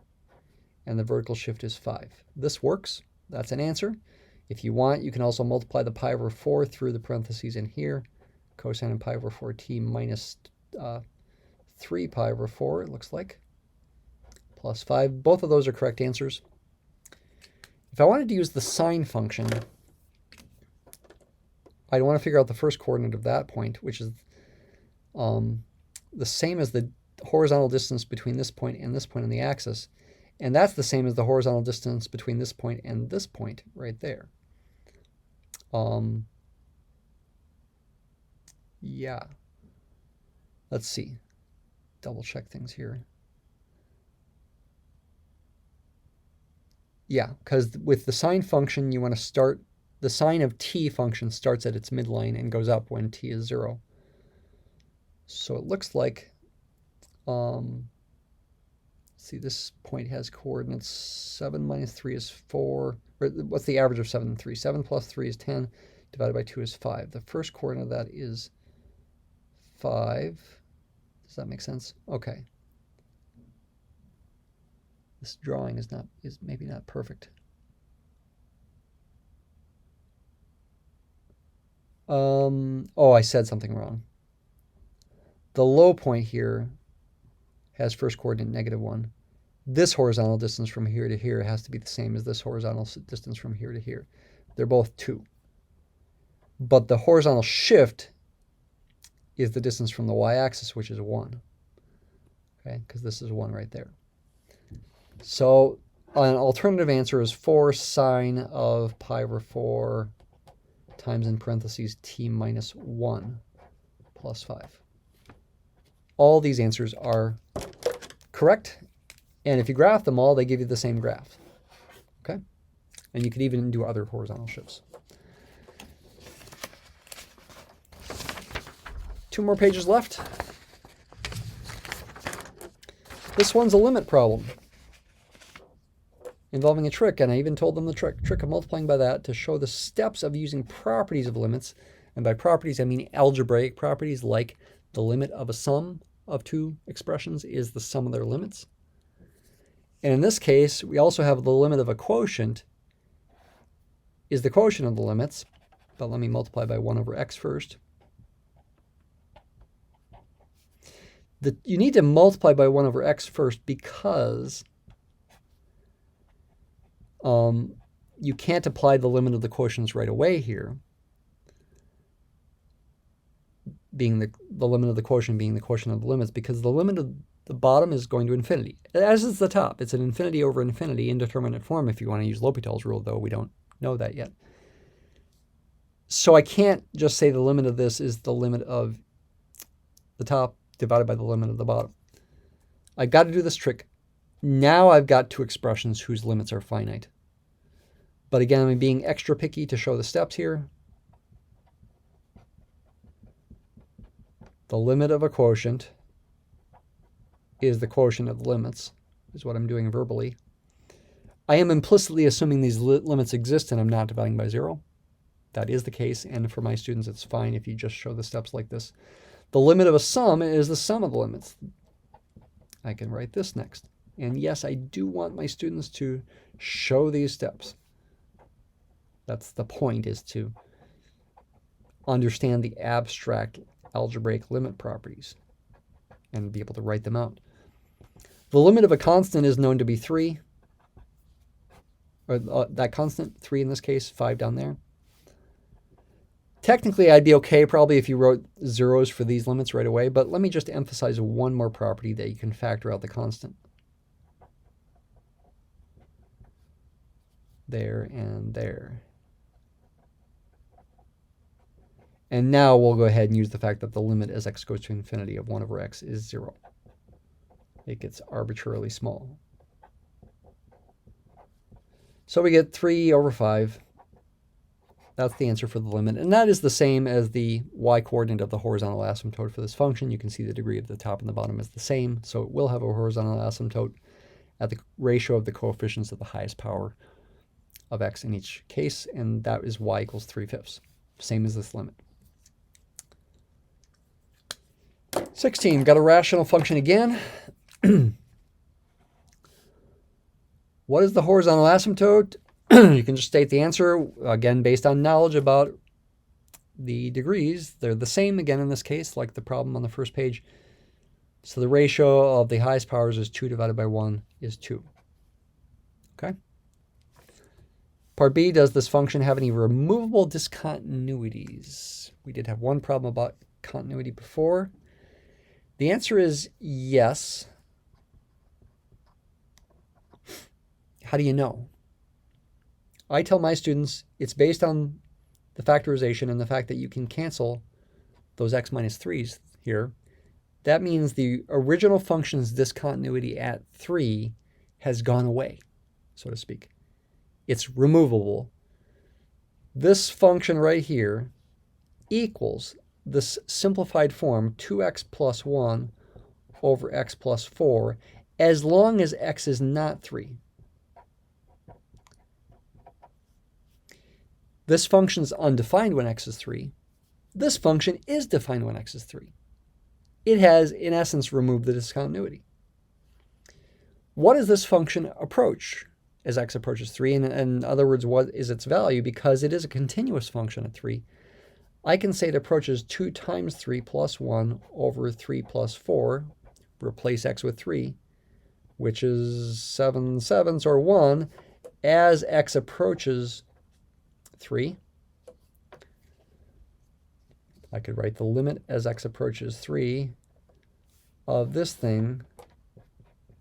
And the vertical shift is 5. This works. That's an answer. If you want, you can also multiply the pi over 4 through the parentheses in here. Cosine of pi over 4t minus 3 pi over 4, it looks like, plus 5. Both of those are correct answers. If I wanted to use the sine function, I'd want to figure out the first coordinate of that point, which is the same as the horizontal distance between this point and this point on the axis. And that's the same as the horizontal distance between this point and this point right there. Yeah. Let's see. Double check things here. Yeah, because with the sine function, you want to start, the sine of t function starts at its midline and goes up when t is 0. So it looks like, see, this point has coordinates 7 minus 3 is 4. What's the average of 7 and 3? 7 plus 3 is 10, divided by 2 is 5. The first coordinate of that is 5. Does that make sense? Okay. This drawing is maybe not perfect. Oh, I said something wrong. The low point here has first coordinate -1. This horizontal distance from here to here has to be the same as this horizontal distance from here to here. They're both 2. But the horizontal shift is the distance from the y-axis, which is 1. Okay, because this is 1 right there. So an alternative answer is 4 sine of pi over 4 times, in parentheses, t minus 1 plus 5. All these answers are correct. And if you graph them all, they give you the same graph. Okay? And you could even do other horizontal shifts. 2 more pages left. This one's a limit problem involving a trick, and I even told them the trick of multiplying by that to show the steps of using properties of limits. And by properties, I mean algebraic properties, like the limit of a sum of 2 expressions is the sum of their limits. And in this case, we also have the limit of a quotient is the quotient of the limits. But let me multiply by 1 over x first. You need to multiply by 1 over x first because you can't apply the limit of the quotients right away here, being the limit of the quotient being the quotient of the limits, because the limit of the bottom is going to infinity, as is the top. It's an infinity over infinity indeterminate form if you want to use L'Hopital's rule, though we don't know that yet. So I can't just say the limit of this is the limit of the top divided by the limit of the bottom. I've got to do this trick. Now I've got 2 expressions whose limits are finite. But again, I'm being extra picky to show the steps here. The limit of a quotient is the quotient of the limits, is what I'm doing verbally. I am implicitly assuming these limits exist and I'm not dividing by 0. That is the case, and for my students it's fine if you just show the steps like this. The limit of a sum is the sum of the limits. I can write this next. And yes, I do want my students to show these steps. That's the point, is to understand the abstract algebraic limit properties and be able to write them out. The limit of a constant is known to be 3. Or that constant, 3 in this case, 5 down there. Technically, I'd be okay probably if you wrote zeros for these limits right away, but let me just emphasize one more property that you can factor out the constant. There and there. And now we'll go ahead and use the fact that the limit as x goes to infinity of 1 over x is 0. It gets arbitrarily small. So we get 3 over 5. That's the answer for the limit. And that is the same as the y-coordinate of the horizontal asymptote for this function. You can see the degree of the top and the bottom is the same. So it will have a horizontal asymptote at the ratio of the coefficients of the highest power of x in each case. And that is y equals 3/5. Same as this limit. 16, got a rational function again. What is the horizontal asymptote? You can just state the answer, again, based on knowledge about the degrees. They're the same, again, in this case, like the problem on the first page. So the ratio of the highest powers is 2 divided by 1 is 2. Okay? Part B, does this function have any removable discontinuities? We did have one problem about continuity before. The answer is yes. How do you know? I tell my students it's based on the factorization and the fact that you can cancel those x minus 3's here. That means the original function's discontinuity at 3 has gone away, so to speak. It's removable. This function right here equals this simplified form 2x plus 1 over x plus 4 as long as x is not 3. This function is undefined when x is 3. This function is defined when x is 3. It has, in essence, removed the discontinuity. What does this function approach as x approaches 3? And in other words, what is its value? Because it is a continuous function at 3. I can say it approaches 2 times 3 plus 1 over 3 plus 4, replace x with 3, which is 7/7 or 1, as x approaches 3. I could write the limit as x approaches 3 of this thing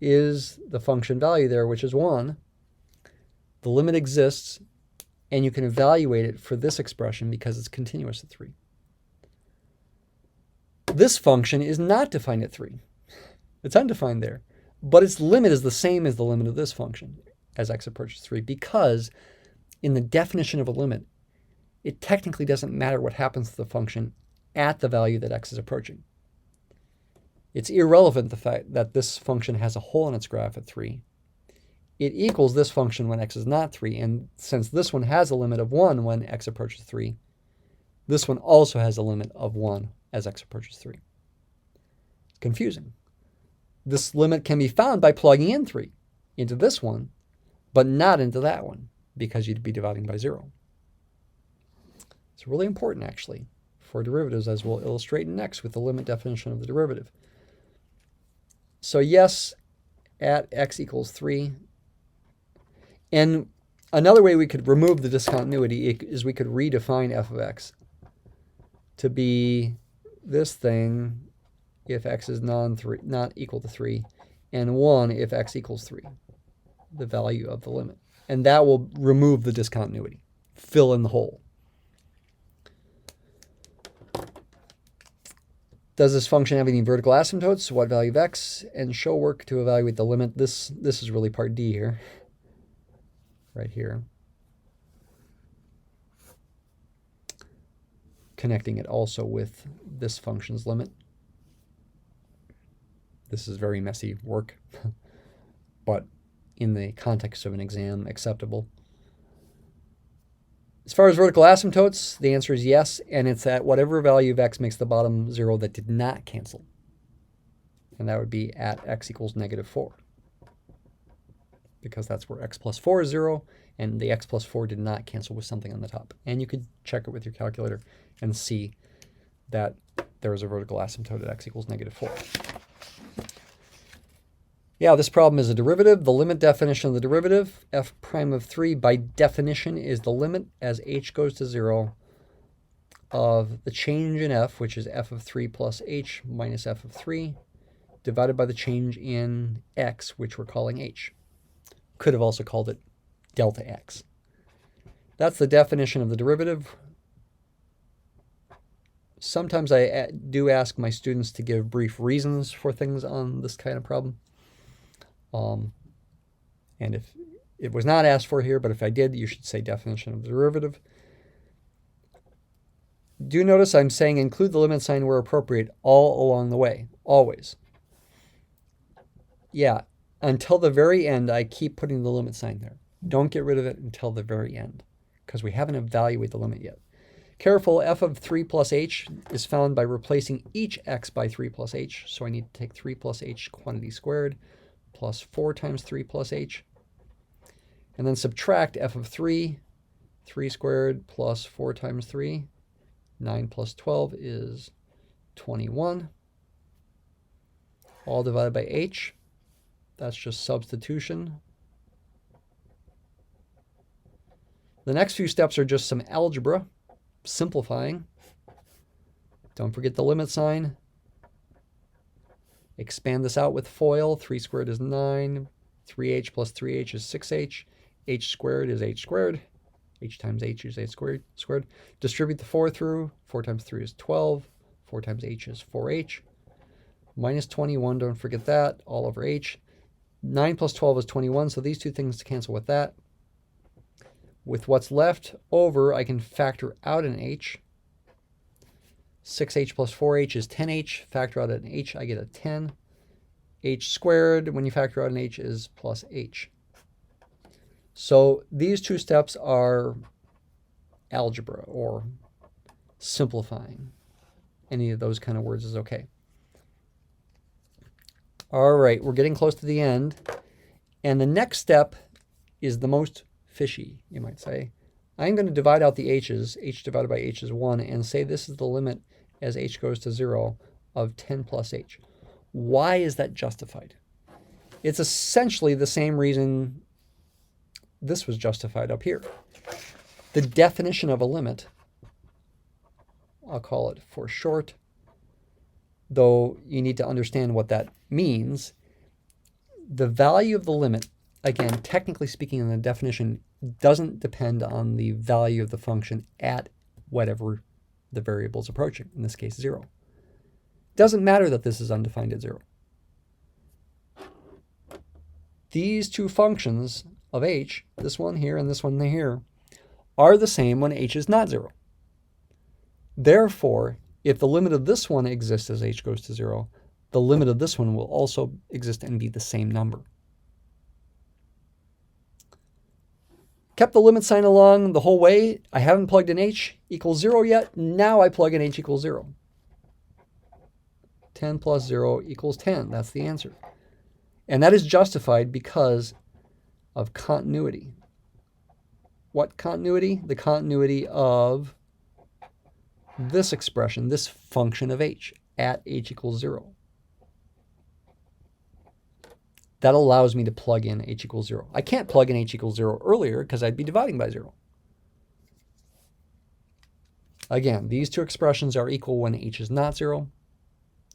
is the function value there, which is 1. The limit exists, and you can evaluate it for this expression because it's continuous at 3. This function is not defined at 3. It's undefined there, but its limit is the same as the limit of this function as x approaches 3, because in the definition of a limit, it technically doesn't matter what happens to the function at the value that x is approaching. It's irrelevant the fact that this function has a hole in its graph at 3. It equals this function when x is not 3, and since this one has a limit of 1 when x approaches 3, this one also has a limit of 1 as x approaches 3. It's confusing. This limit can be found by plugging in 3 into this one, but not into that one, because you'd be dividing by 0. It's really important, actually, for derivatives, as we'll illustrate next with the limit definition of the derivative. So yes, at x equals 3. And another way we could remove the discontinuity is we could redefine f of x to be this thing if x is not equal to 3, and 1 if x equals 3, the value of the limit. And that will remove the discontinuity, fill in the hole. Does this function have any vertical asymptotes? What value of x? And show work to evaluate the limit. This is really part D here, right here. Connecting it also with this function's limit. This is very messy work, but in the context of an exam, acceptable. As far as vertical asymptotes, the answer is yes, and it's at whatever value of x makes the bottom 0 that did not cancel. And that would be at x equals -4. Because that's where x plus 4 is 0, and the x plus 4 did not cancel with something on the top. And you could check it with your calculator and see that there is a vertical asymptote at x equals -4. Yeah, this problem is a derivative. The limit definition of the derivative, f prime of 3, by definition, is the limit as h goes to 0 of the change in f, which is f of 3 plus h minus f of 3, divided by the change in x, which we're calling h. Could have also called it delta x. That's the definition of the derivative. Sometimes I do ask my students to give brief reasons for things on this kind of problem. And if it was not asked for here, but if I did, you should say definition of the derivative. Do notice I'm saying include the limit sign where appropriate all along the way, always. Yeah, until the very end, I keep putting the limit sign there. Don't get rid of it until the very end, because we haven't evaluated the limit yet. Careful, f of 3 plus h is found by replacing each x by 3 plus h, so I need to take 3 plus h quantity squared plus 4 times 3 plus h, and then subtract f of 3, 3 squared plus 4 times 3, 9 plus 12 is 21, all divided by h. That's just substitution. The next few steps are just some algebra, simplifying. Don't forget the limit sign. Expand this out with FOIL. 3 squared is 9. 3h plus 3h is 6h. H squared is h squared. H times h is h squared. Distribute the 4 through. 4 times 3 is 12. 4 times h is 4h. Minus 21, don't forget that, all over h. 9 plus 12 is 21, so these two things cancel with that. With what's left over, I can factor out an h. 6h plus 4h is 10h. Factor out an h, I get a 10. H squared, when you factor out an h, is plus h. So these two steps are algebra or simplifying. Any of those kind of words is okay. All right, we're getting close to the end. And the next step is the most fishy, you might say. I'm going to divide out the h's, h divided by h is 1, and say this is the limit as h goes to 0 of 10 plus h. Why is that justified? It's essentially the same reason this was justified up here. The definition of a limit, I'll call it for short, though you need to understand what that means. The value of the limit, again, technically speaking in the definition, doesn't depend on the value of the function at whatever the variable is approaching, in this case 0. It doesn't matter that this is undefined at 0. These two functions of h, this one here and this one here, are the same when h is not 0. Therefore, if the limit of this one exists as h goes to 0, the limit of this one will also exist and be the same number. Kept the limit sign along the whole way. I haven't plugged in h equals 0 yet. Now I plug in h equals 0. 10 plus 0 equals 10. That's the answer. And that is justified because of continuity. What continuity? The continuity of this expression, this function of h, at h equals 0. That allows me to plug in h equals 0. I can't plug in h equals 0 earlier because I'd be dividing by 0. Again, these two expressions are equal when h is not 0.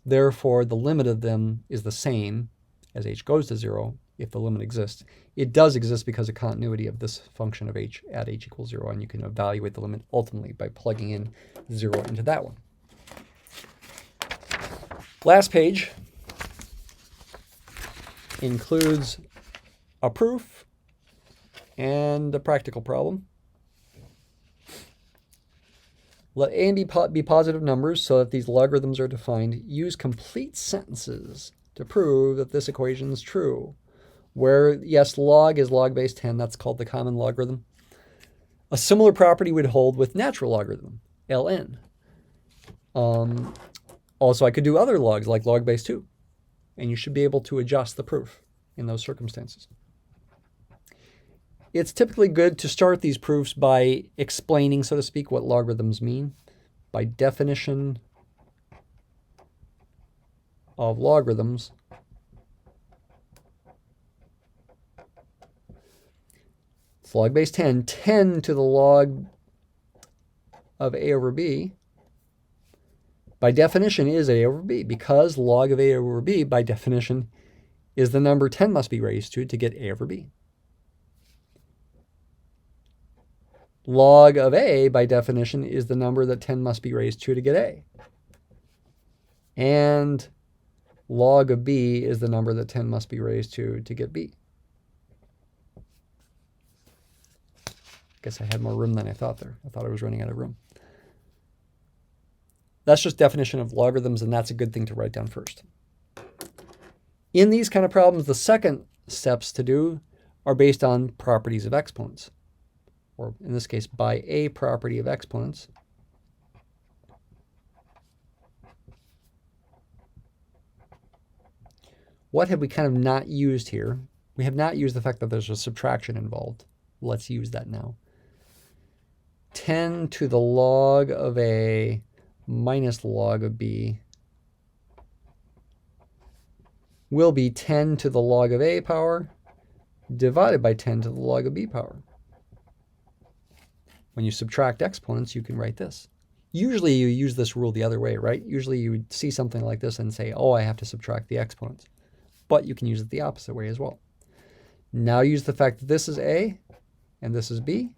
Therefore, the limit of them is the same as h goes to 0 if the limit exists. It does exist because of continuity of this function of h at h equals 0, and you can evaluate the limit ultimately by plugging in 0 into that one. Last page includes a proof and a practical problem. Let a and b be positive numbers so that these logarithms are defined. Use complete sentences to prove that this equation is true. Where, yes, log is log base 10. That's called the common logarithm. A similar property would hold with natural logarithm, ln. Also, I could do other logs like log base 2. And you should be able to adjust the proof in those circumstances. It's typically good to start these proofs by explaining, so to speak, what logarithms mean. By definition of logarithms, it's log base 10, 10 to the log of a over b, by definition is a over b, because log of a over b, by definition, is the number 10 must be raised to get a over b. Log of a, by definition, is the number that 10 must be raised to get a. And log of b is the number that 10 must be raised to get b. Guess I had more room than I thought there. I thought I was running out of room. That's just definition of logarithms, and that's a good thing to write down first. In these kind of problems, the second steps to do are based on properties of exponents, or in this case, by a property of exponents. What have we kind of not used here? We have not used the fact that there's a subtraction involved. Let's use that now. 10 to the log of a minus log of b will be 10 to the log of a power divided by 10 to the log of b power. When you subtract exponents, you can write this. Usually you use this rule the other way, right? Usually you would see something like this and say, oh, I have to subtract the exponents. But you can use it the opposite way as well. Now use the fact that this is a and this is b,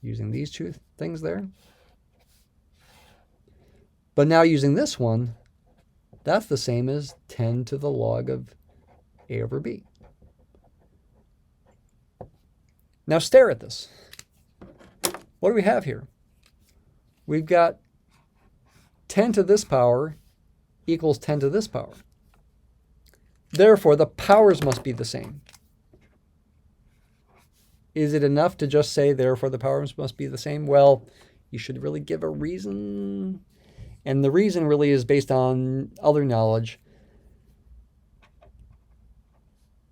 using these two things there. But now using this one, that's the same as 10 to the log of a over b. Now stare at this. What do we have here? We've got 10 to this power equals 10 to this power. Therefore, the powers must be the same. Is it enough to just say, therefore, the powers must be the same? Well, you should really give a reason. And the reason really is based on other knowledge.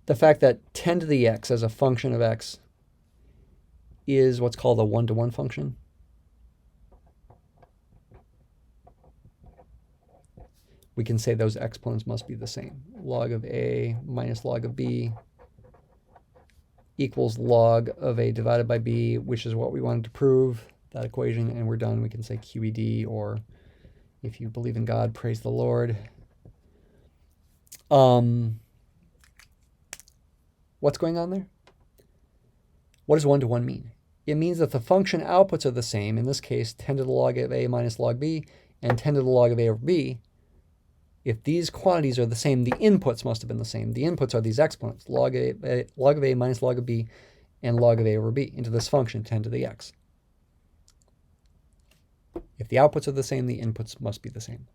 The fact that 10 to the x as a function of x is what's called a one-to-one function. We can say those exponents must be the same. Log of a minus log of b equals log of a divided by b, which is what we wanted to prove, that equation, and we're done. We can say QED, or if you believe in God, praise the Lord. What's going on there? What does one-to-one mean? It means that the function outputs are the same, in this case 10 to the log of a minus log b and 10 to the log of a over b. If these quantities are the same, the inputs must have been the same. The inputs are these exponents, log of a minus log of b and log of a over b into this function 10 to the x. If the outputs are the same, the inputs must be the same.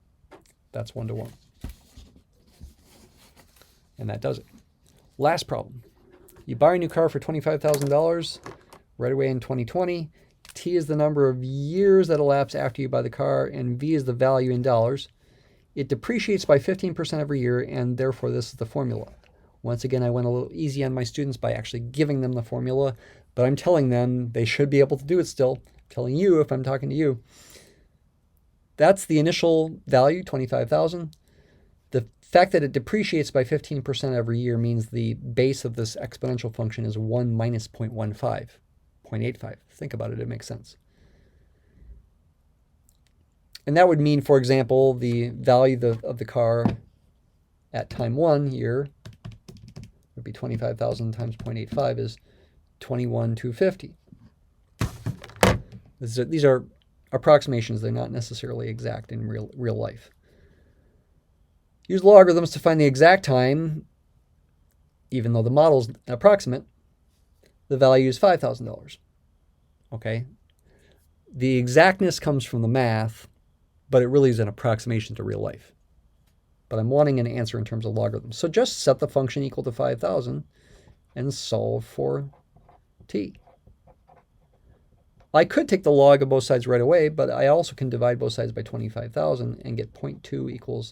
That's one-to-one. And that does it. Last problem. You buy a new car for $25,000 right away in 2020. T is the number of years that elapse after you buy the car, and V is the value in dollars. It depreciates by 15% every year, and therefore this is the formula. Once again, I went a little easy on my students by actually giving them the formula, but I'm telling them they should be able to do it still. I'm telling you if I'm talking to you. That's the initial value, 25,000. The fact that it depreciates by 15% every year means the base of this exponential function is 1 minus 0.15, 0.85. Think about it, it makes sense. And that would mean, for example, the value of the car at time 1 here would be 25,000 times 0.85 is 21,250. These are approximations. They're not necessarily exact in real life. Use logarithms to find the exact time, even though the model's approximate. The value is $5,000. Okay? The exactness comes from the math, but it really is an approximation to real life. But I'm wanting an answer in terms of logarithms. So just set the function equal to 5,000 and solve for t. I could take the log of both sides right away, but I also can divide both sides by 25,000 and get 0.2 equals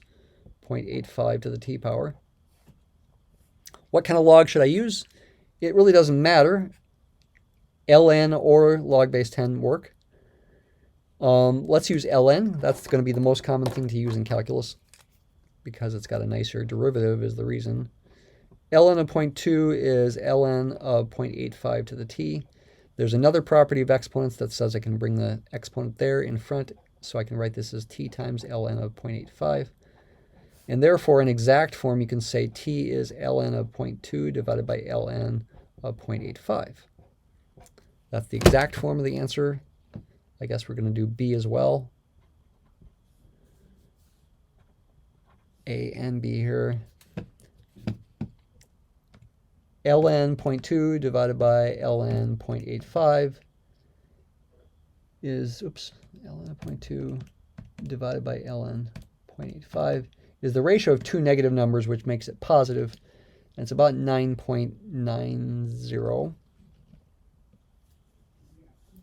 0.85 to the t power. What kind of log should I use? It really doesn't matter. ln or log base 10 work. Let's use ln. That's going to be the most common thing to use in calculus because it's got a nicer derivative is the reason. ln of 0.2 is ln of 0.85 to the t. There's another property of exponents that says I can bring the exponent there in front, so I can write this as t times ln of 0.85. And therefore, in exact form, you can say t is ln of 0.2 divided by ln of 0.85. That's the exact form of the answer. I guess we're going to do b as well. A and b here. ln 0.2 divided by ln 0.85 is, ln of 0.2 divided by ln 0.85 is the ratio of two negative numbers, which makes it positive, and it's about 9.90.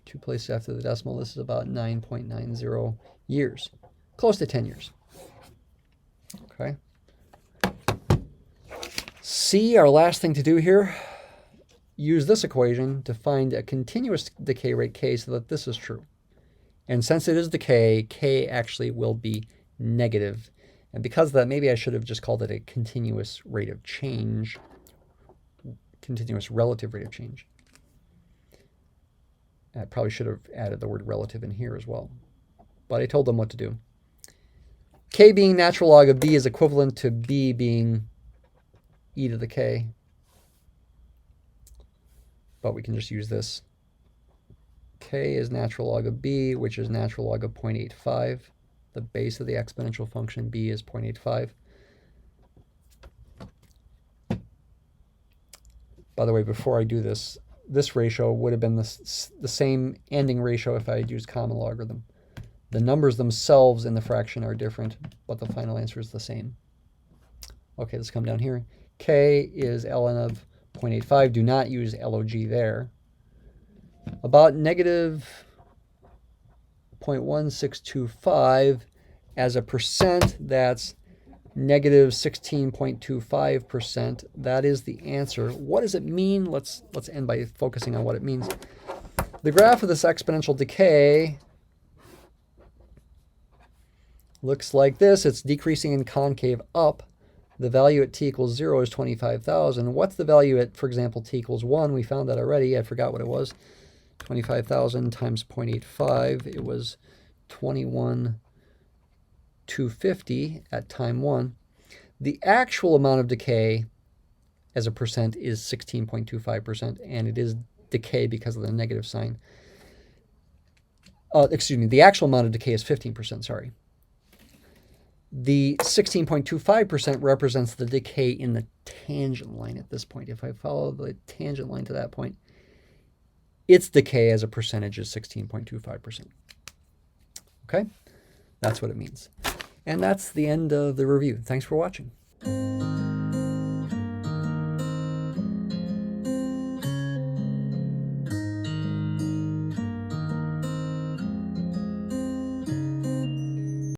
2 places after the decimal, this is about 9.90 years, close to 10 years. Okay. C, our last thing to do here, use this equation to find a continuous decay rate k so that this is true. And since it is decay, k actually will be negative. And because of that, maybe I should have just called it a continuous rate of change, continuous relative rate of change. I probably should have added the word relative in here as well. But I told them what to do. K being natural log of b is equivalent to b being e to the k. But we can just use this. K is natural log of b, which is natural log of 0.85. The base of the exponential function b is 0.85. By the way, before I do this, this ratio would have been the same ending ratio if I had used common logarithm. The numbers themselves in the fraction are different, but the final answer is the same. Okay, let's come down here. K is ln of 0.85. Do not use log there. About negative 0.1625 as a percent, that's negative 16.25%. That is the answer. What does it mean? Let's end by focusing on what it means. The graph of this exponential decay looks like this. It's decreasing in concave up. The value at t equals 0 is 25,000. What's the value at, for example, t equals 1? We found that already. I forgot what it was. 25,000 times 0.85. It was 21,250 at time 1. The actual amount of decay as a percent is 16.25%, and it is decay because of the negative sign. Excuse me, the actual amount of decay is 15%, sorry. The 16.25% represents the decay in the tangent line at this point. If I follow the tangent line to that point, its decay as a percentage is 16.25%. Okay? That's what it means. And that's the end of the review. Thanks for watching.